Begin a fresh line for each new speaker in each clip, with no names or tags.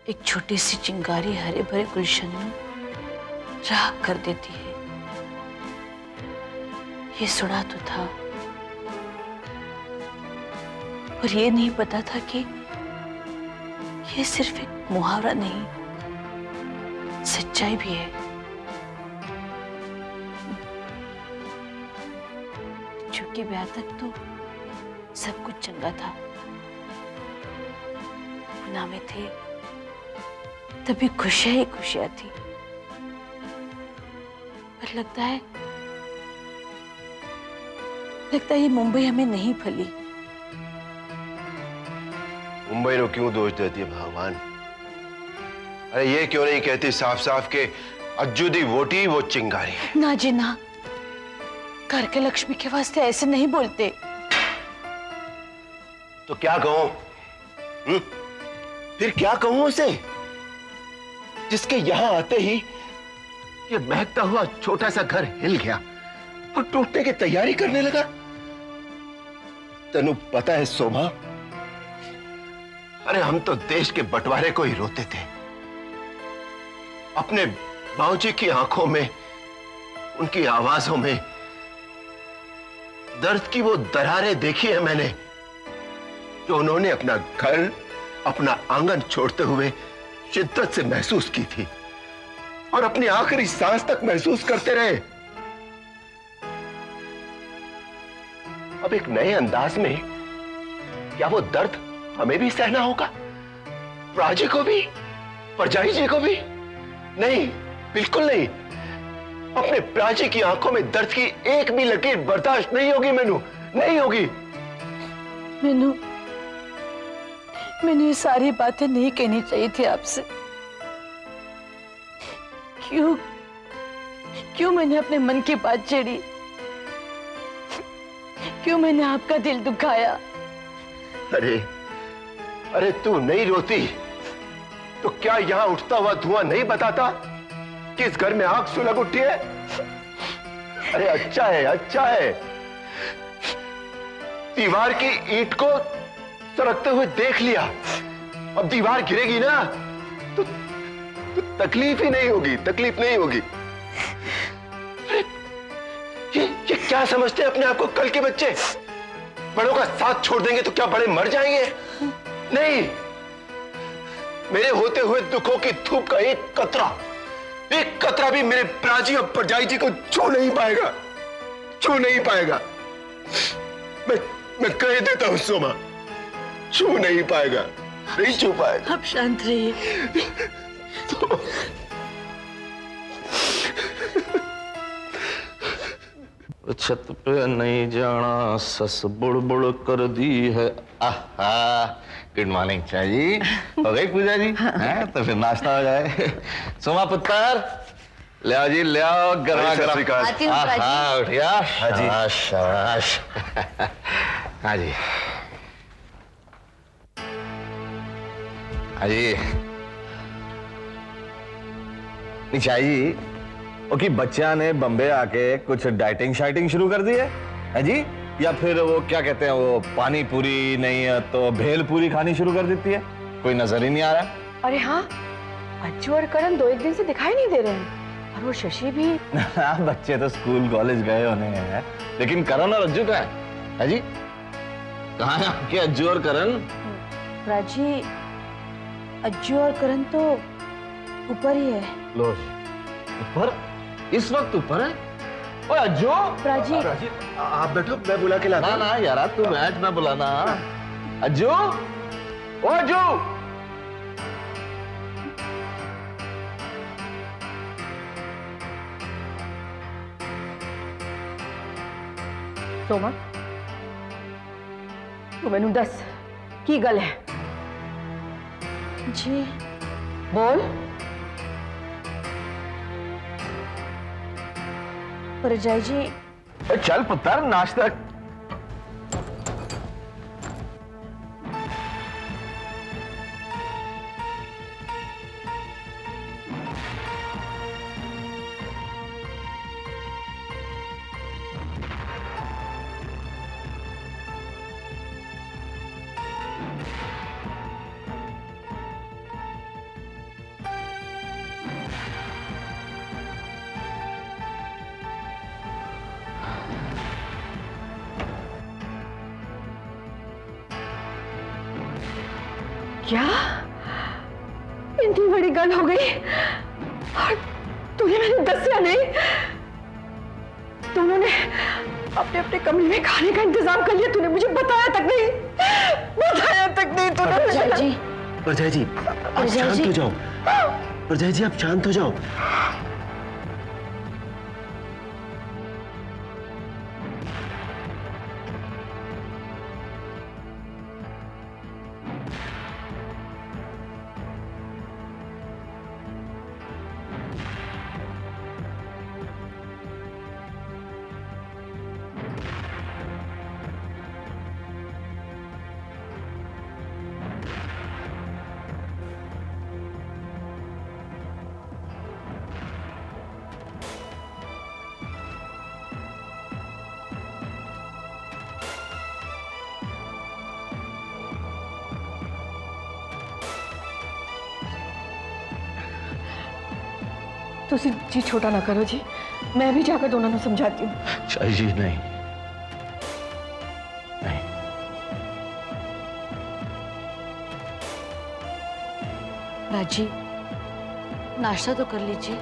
एक छोटी सी चिंगारी हरे भरे गुलशन में राख कर देती है। ये सुना तो था, और ये नहीं पता था कि ये सिर्फ एक मुहावरा नहीं, सच्चाई भी है। क्योंकि ब्याह तक तो सब कुछ चंगा था, पुना में थे तभी खुशियां ही खुशियां थी। पर लगता है ये मुंबई हमें नहीं फली।
मुंबई को क्यों दोष देती है भगवान? अरे ये क्यों नहीं कहती साफ साफ के अज्जू दी वोटी वो चिंगारी है?
ना जी ना, घर के लक्ष्मी के वास्ते ऐसे नहीं बोलते।
तो क्या कहूं? फिर क्या कहूं उसे, जिसके यहां आते ही ये महकता हुआ छोटा सा घर हिल गया और टूटने की तैयारी करने लगा। तनु पता है शोभा, अरे हम तो देश के बंटवारे को ही रोते थे। अपने बाबूजी की आंखों में, उनकी आवाजों में दर्द की वो दरारें देखी है मैंने, जो उन्होंने अपना घर, अपना आंगन छोड़ते हुए शिद्दत से महसूस की थी और अपनी आखिरी सांस तक महसूस करते रहे। अब एक नए अंदाज में क्या वो दर्द हमें भी सहना होगा? प्राची को भी, परजाई जी को भी? नहीं, बिल्कुल नहीं। अपने प्राची की आंखों में दर्द की एक भी लकीर बर्दाश्त नहीं होगी मैनू, नहीं होगी।
मैंने ये सारी बातें नहीं कहनी चाहिए थी आपसे। क्यों मैंने अपने मन की बात छेड़ी? क्यों मैंने आपका दिल दुखाया?
अरे तू नहीं रोती तो क्या यहां उठता हुआ धुआं नहीं बताता कि इस घर में आग सुलग उठी है? अरे अच्छा है। दीवार की ईंट को सरकते हुए देख लिया, अब दीवार गिरेगी ना तो तकलीफ नहीं होगी। अरे ये क्या समझते हैं अपने आप को कल के बच्चे? बड़ों का साथ छोड़ देंगे तो क्या बड़े मर जाएंगे? नहीं, मेरे होते हुए दुखों की धूप का एक कतरा भी मेरे प्राची और परजाई जी को छू नहीं पाएगा। मैं कह देता हूं सोमा, छू नहीं पाएगा।
आप शांत रहिए।
छत पे नहीं जाना, सस बुड़ कर दी है। आहा, गुड मॉर्निंग चाचा जी। हो गई पूजा जी? हैं तो फिर नाश्ता हो जाए। सोमा पुत्र, ले आओ जी, ले आओ गरमा गरम।
आती हूँ प्राची।
हाँ उठिया।
हाँ जी।
शाबाश। हाँ जी, हाँ जी। निशा जी, ओके, बच्चा ने बम्बे आके कुछ डाइटिंग शाइटिंग शुरू कर दी है जी? या फिर वो क्या कहते हैं, वो पानी पूरी नहीं तो भेल पूरी खानी शुरू कर देती है? कोई नजर ही नहीं आ रहा।
अरे हाँ, अज्जू और करण 2-1 दिन से दिखाई नहीं दे रहे हैं, और वो शशि भी।
बच्चे तो स्कूल कॉलेज गए होने हैं, लेकिन करण और अज्जू कहाँ है जी? कहाँ है आपके अज्जू और करण?
राजी, अज्जू और करण तो ऊपर ही है।
लो, ऊपर? इस वक्त ऊपर है? ओए अज्जू!
राजी,
आप बैठो, मैं बुला के लाता हूं।
ना यार, तू बैठ, मैं बुलाना। अज्जू, ओ अज्जू!
सोमा, तू मैनू दस की गल है?
जी
बोल।
परजाई जी,
चल पुत्र, नाश्ता।
क्या इतनी बड़ी गल हो गई और तूने मैंने दसिया नहीं? दोनों ने अपने अपने कमरे में खाने का इंतजाम कर लिया, तूने मुझे बताया तक नहीं, बताया तक नहीं तूने।
परजाई जी आप शांत हो जाओ, परजाई जी आप शांत हो जाओ।
तुसी जी छोटा ना करो जी, मैं भी जाकर दोनों को समझाती हूँ।
चाची जी नहीं, नहीं।
राजी, नाश्ता तो कर लीजिए।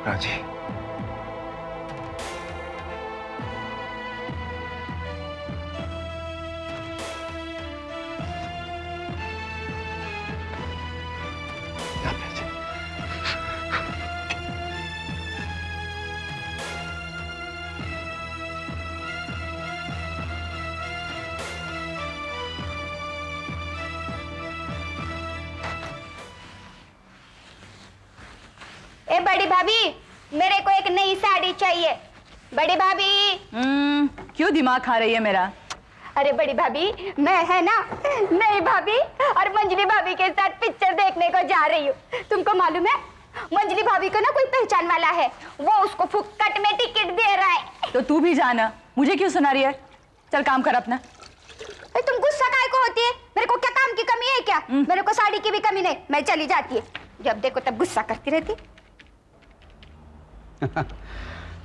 राजी
ए बड़ी भाभी, मेरे को एक नई साड़ी चाहिए। बड़ी भाभी।
क्यों दिमाग खा रही है मेरा?
अरे बड़ी भाभी, मैं है ना नई भाभी और मंजली भाभी के साथ पिक्चर देखने को जा रही हूँ। तुमको मालूम है मंजली भाभी को ना कोई पहचान वाला है, वो उसको फुक्कट में टिकट दे रहा है।
तो तू भी जाना, मुझे क्यों सुना रही है? चल काम कर अपना।
तुम गुस्सा काहे को होती है? मेरे को क्या काम की कमी है क्या? मेरे को साड़ी की भी कमी नहीं, मैं चली जाती है। जब देखो तब गुस्सा करती रहती।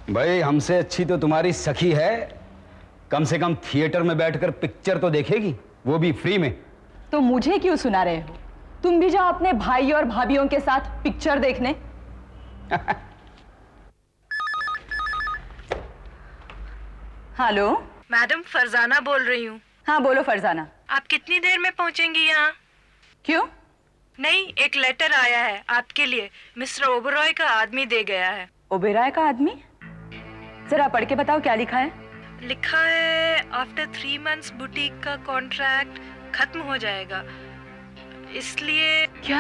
भाई हमसे अच्छी तो तुम्हारी सखी है, कम से कम थिएटर में बैठकर पिक्चर तो देखेगी, वो भी फ्री में।
तो मुझे क्यों सुना रहे हो? तुम भी जाओ अपने भाई और भाभीियों के साथ पिक्चर देखने। हेलो
मैडम, फरजाना बोल रही हूँ।
हाँ बोलो फरजाना।
आप कितनी देर में पहुंचेंगी यहाँ?
क्यों?
नहीं, एक लेटर आया है आपके लिए, मिस्टर ओबरॉय का आदमी दे गया है।
ओबेरॉय का आदमी? जरा पढ़ के बताओ क्या लिखा है।
लिखा है आफ्टर 3 months बुटीक का कॉन्ट्रैक्ट खत्म हो जाएगा, इसलिए।
क्या?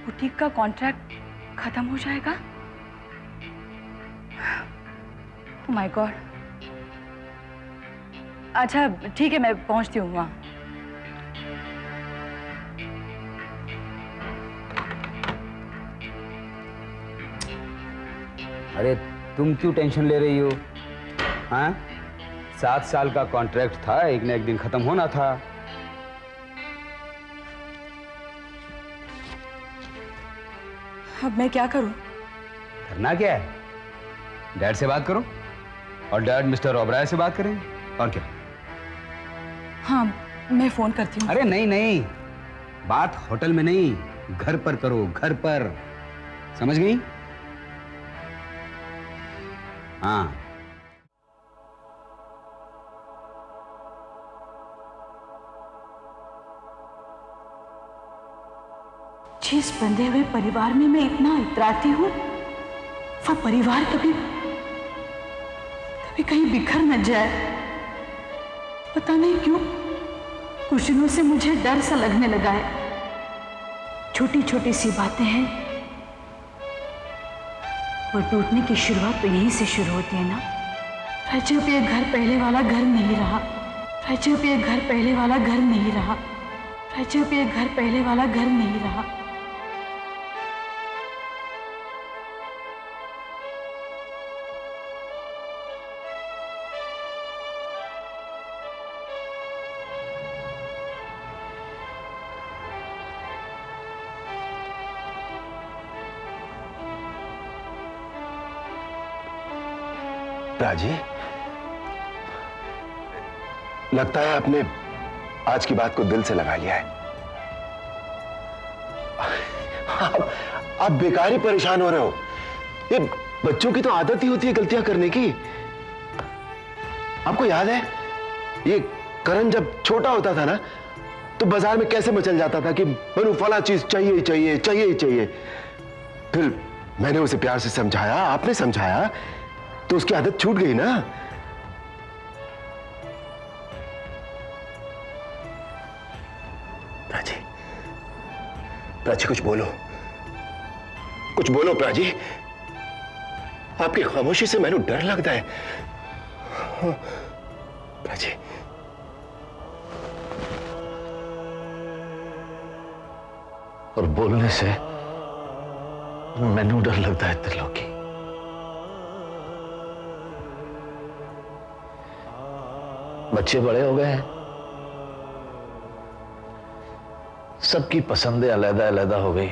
बुटीक का कॉन्ट्रैक्ट खत्म हो जाएगा? Oh my God. अच्छा ठीक है, मैं पहुंचती हूँ वहाँ।
अरे तुम क्यों टेंशन ले रही हो? हाँ, 7 साल का कॉन्ट्रैक्ट था, एक न एक दिन खत्म होना था।
अब मैं क्या करूं?
करना क्या है? डैड से बात करो और डैड मिस्टर ओबराय से बात करें, और क्या?
हाँ मैं फोन करती हूँ।
अरे नहीं नहीं, बात होटल में नहीं, घर पर करो, घर पर। समझ गई? हाँ।
जिस बंधे हुए परिवार में मैं इतना इतराती हूँ, वह परिवार कभी कभी कहीं बिखर न जाए। पता नहीं क्यों कुछ दिनों से मुझे डर सा लगने लगा है। छोटी छोटी सी बातें हैं, और टूटने की शुरुआत तो यहीं से शुरू होती है ना। रजब, ये घर पहले वाला घर नहीं रहा। रजब, ये घर पहले वाला घर नहीं रहा। रजब, ये घर पहले वाला घर नहीं रहा।
प्राची, लगता है आपने आज की बात को दिल से लगा लिया है। आप बेकार ही परेशान हो रहे हो। ये बच्चों की तो आदत ही होती है गलतियां करने की। आपको याद है ये करण जब छोटा होता था ना, तो बाजार में कैसे मचल जाता था कि मनु फला चीज चाहिए ही चाहिए, चाहिए ही चाहिए। फिर मैंने उसे प्यार से समझाया, आपने समझाया, तो उसकी आदत छूट गई ना। प्राची, प्राची कुछ बोलो, कुछ बोलो प्राची। आपकी खामोशी से मैंने डर लगता है। प्राची,
और बोलने से मैनू डर लगता है त्रिलोकी। बच्चे बड़े हो गए हैं, सबकी पसंदें अलग अलग हो गई।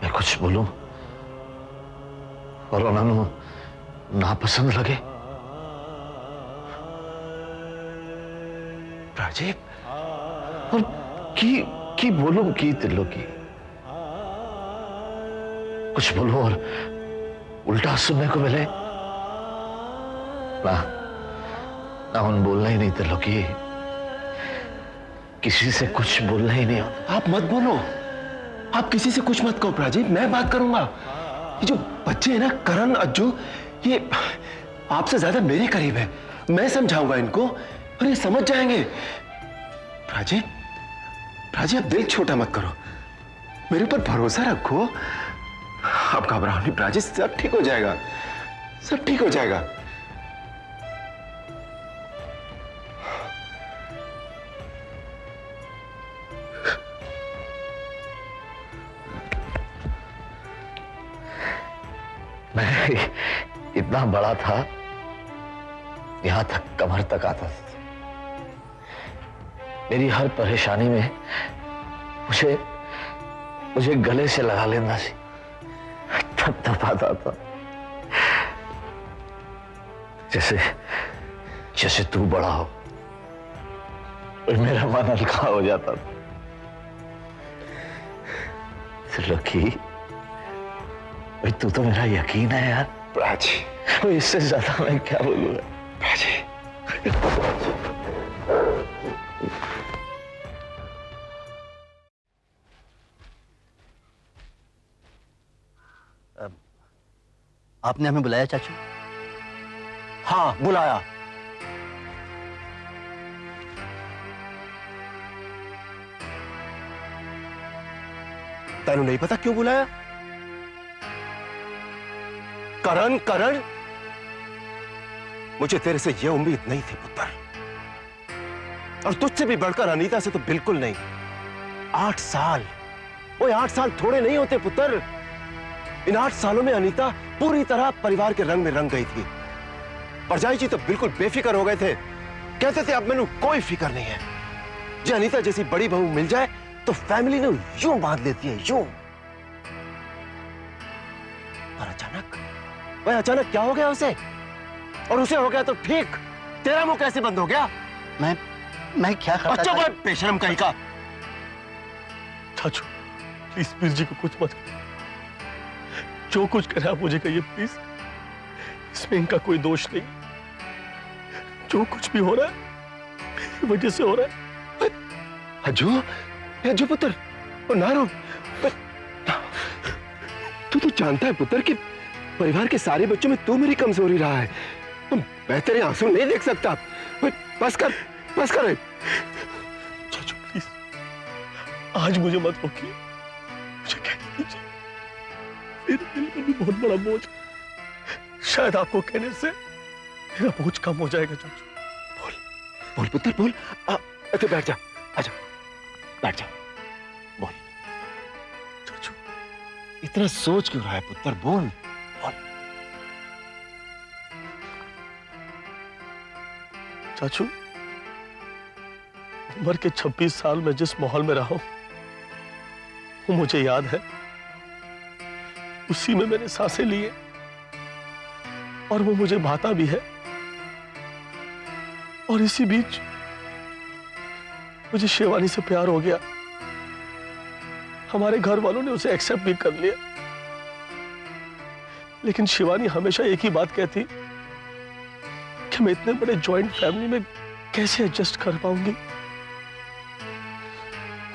मैं कुछ बोलूं और उन्होंने नापसंद लगे।
प्राची,
और की बोलूं की त्रिलोकी, कुछ बोलूं और उल्टा सुनने को मिले ना उन बोलना ही नहीं त्रिलोकी, किसी से कुछ बोलना ही नहीं होता।
आप मत बोलो, आप किसी से कुछ मत कहो प्राची, मैं बात करूंगा। ये जो बच्चे हैं ना, करण, अज्जू, ये आपसे ज्यादा मेरे करीब है। मैं समझाऊंगा इनको और ये समझ जाएंगे। प्राची, प्राची, आप दिल छोटा मत करो, मेरे ऊपर भरोसा रखो। आप घबराओ नहीं प्राची, सब ठीक हो जाएगा, सब ठीक हो जाएगा।
मैं इतना बड़ा था, यहां तक कमर तक आता था। मेरी हर परेशानी में मुझे गले से लगा लेना सी, थपथपाता था, जैसे तू बड़ा हो और मेरा मन हल्का हो जाता था। त्रिलोकी, भाई तू तो मेरा यकीन है यार।
प्राची,
तो इससे ज्यादा मैं क्या बोलूंगा।
प्राची,
आपने हमें बुलाया चाचू?
हाँ बुलाया। तेनू नहीं पता क्यों बुलाया? करण, करण, मुझे तेरे से यह उम्मीद नहीं थी पुत्र, और तुझसे भी बढ़कर अनीता से तो बिल्कुल नहीं। 8 साल, वो 8 साल थोड़े नहीं होते पुत्र। इन 8 सालों में अनीता पूरी तरह परिवार के रंग में रंग गई थी। परजाई जी तो बिल्कुल बेफिक्र हो गए थे, कहते थे अब मैंने कोई फिक्र नहीं है। जो अनीता जैसी बड़ी बहू मिल जाए तो फैमिली ने यूं बांध लेती है, यूं। और अचानक क्या हो गया उसे? और उसे हो गया तो ठीक, तेरा मुंह कैसे बंद हो गया?
मैं क्या करता?
अच्छा भाई, बेशरम कहीं का।
चाचू प्लीज वीर जी को कुछ मत, जो कुछ करे आप मुझे कहिए प्लीज, इसमें इनका कोई दोष नहीं। जो कुछ भी हो रहा है मेरी वजह से हो रहा है।
अज्जू पुत्र, ना रो। तू तो जानता है पुत्र कि परिवार के सारे बच्चों में तू मेरी कमजोरी रहा है। मैं तेरे आंसू नहीं देख सकता। बस कर, बस कर।
चाचू प्लीज आज मुझे मत रोकिए, मुझे कहने दीजिए। मेरे दिल में भी बहुत बड़ा बोझ, शायद आपको कहने से मेरा बोझ कम हो जाएगा। चाचू
बोल पुत्र, बोल। तो बैठ जा, आजा, बैठ जा, बोल।
चाचू
इतना सोच क्यों रहा है पुत्र? बोल, बोल।
चाचू उम्र के 26 साल में जिस माहौल में रहा हूं वो मुझे याद है। उसी में मैंने सांसें ली है, और वो मुझे भाता भी है। और इसी बीच मुझे शिवानी से प्यार हो गया। हमारे घर वालों ने उसे एक्सेप्ट भी कर लिया। लेकिन शिवानी हमेशा एक ही बात कहती कि मैं इतने बड़े जॉइंट फैमिली में कैसे एडजस्ट कर पाऊंगी।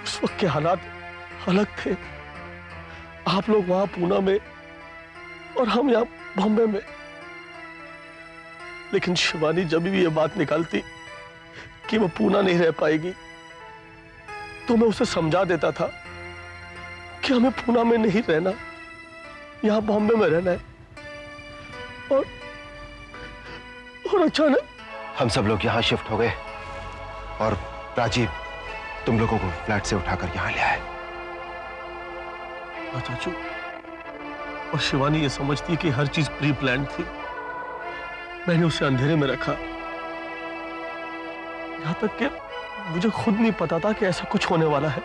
उस वक्त के हालात अलग थे। आप लोग वहां पूना में और हम यहां बॉम्बे में। लेकिन शिवानी जब भी ये बात निकालती कि वो पूना नहीं रह पाएगी, तो मैं उसे समझा देता था कि हमें पूना में नहीं रहना, यहां बॉम्बे में रहना है। और अचानक
हम सब लोग यहाँ शिफ्ट हो गए और राजीव तुम लोगों को फ्लैट से उठाकर यहाँ ले आए।
चाचू, और शिवानी ये समझती कि हर चीज प्री प्लान थी। मैंने उसे अंधेरे में रखा, यहां तक कि मुझे खुद नहीं पता था कि ऐसा कुछ होने वाला है।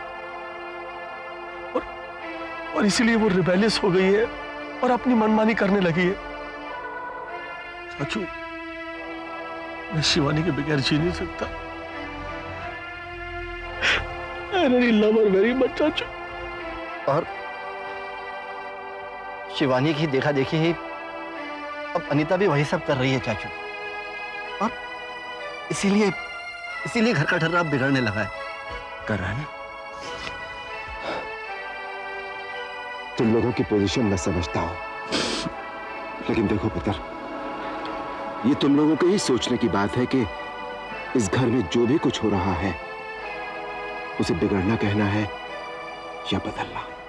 और इसीलिए वो रिबेलियस हो गई है और अपनी मनमानी करने लगी है। चाचू, मैं शिवानी के बगैर जी नहीं सकता। I really love her very much, चाचू।
और शिवानी की देखा देखी ही अब अनीता भी वही सब कर रही है चाचू। और इसीलिए घर का ढर्रा बिगड़ने लगा है।
कर रहा है ना? तुम लोगों की पोजीशन मैं समझता हूं, लेकिन देखो पुत्र, ये तुम लोगों के ही सोचने की बात है कि इस घर में जो भी कुछ हो रहा है उसे बिगड़ना कहना है या बदलना।